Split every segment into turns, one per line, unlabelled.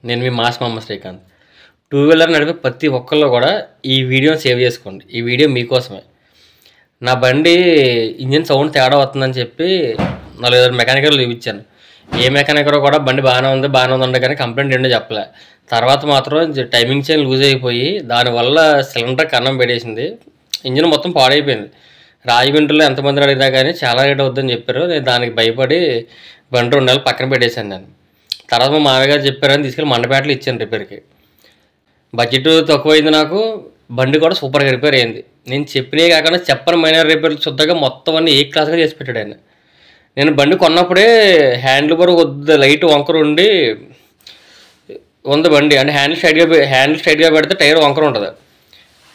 నేను మీ మాస్ మమ్మ Srikanth. Two wheeler నడిపే ప్రతి ఒక్కళ్ళు కూడా ఈ వీడియోని సేవ్ చేసుకోండి. ఈ వీడియో మీకోసమే. నా బండి ఇంజిన్ సౌండ్ తేడా వస్తుందని చెప్పి 4-5 మెకానికల్ చూపించాను. ఏ మెకానికల్ కూడా బండి బాగానే ఉంది కానీ కంప్లైంట్ ఏంటో చెప్పలే. తర్వాత మాత్రం టైమింగ్ చైన్ లూజ్ అయిపోయి దానివల్ల సిలిండర్ కన్నం పెట్టేసింది. ఇంజిన్ మొత్తం పాడైపోయింది. రాజమండ్రిలో ఎంతమంది అడిగినా కానీ చాలా రేట్ అవుద్దని చెప్పారు. నేను దానికి భయపడి బండి 2 నెలలు పక్కన పెట్టేశాను నేను. తర్వాత మా మామయ్యగారు చెప్పారని తీసుకెళ్ళి మండపేటలో ఇచ్చాను రిపేర్కి. బడ్జెట్ తక్కువైంది నాకు. బండి కూడా సూపర్గా రిపేర్ అయింది. నేను చెప్పినవి కాకుండా చెప్పని మైనర్ రిపేర్లు శుద్ధంగా మొత్తం అన్నీ ఏ క్లాస్గా చేసి పెట్టాడు ఆయన. నేను బండి కొన్నప్పుడే హ్యాండిల్ బార్ కొద్ది లైట్ వంకర ఉండి ఉంది బండి. అంటే హ్యాండిల్ స్ట్రైట్గా పెడితే టైర్ వంకర ఉంటుంది.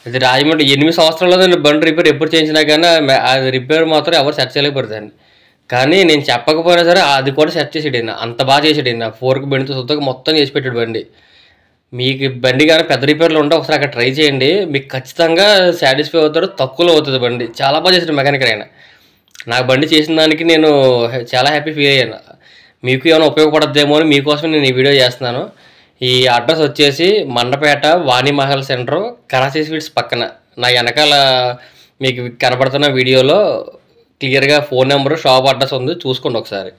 ఇది రాజమండ్రి 8 సంవత్సరాల్లో నేను బండి రిపేర్ ఎప్పుడు చేయించినా కానీ అది రిపేర్ మాత్రం ఎవరు సెట్ చేయలేకపోతాను. కానీ నేను చెప్పకపోయినా సరే అది కూడా సెట్ చేసాడు ఆయన. అంత బాగా చేసాడు ఆయన. ఫోర్క్ బండితో శుద్ధంగా మొత్తం చేసి పెట్టాడు బండి. మీకు బండి కానీ పెద్ద రిపేర్లు ఉంటే ఒకసారి అక్కడ ట్రై చేయండి. మీకు ఖచ్చితంగా సాటిస్ఫై అవుతాడు. తక్కువలో అవుతుంది బండి. చాలా బాగా చేసాడు మెకానికల్ ఆయన. నాకు బండి చేసిన దానికి నేను చాలా హ్యాపీ ఫీల్ అయ్యాను. మీకు ఏమైనా ఉపయోగపడద్దేమో అని మీకోసం నేను ఈ వీడియో చేస్తున్నాను. ఈ అడ్రస్ వచ్చేసి మండపేట వాణిమహల్ సెంటర్ కరాచీ స్వీట్స్ పక్కన. నా వెనకాల మీకు కనపడుతున్న వీడియోలో క్లియర్గా ఫోన్ నెంబరు షాప్ అడ్రస్ ఉంది, చూసుకోండి ఒకసారి.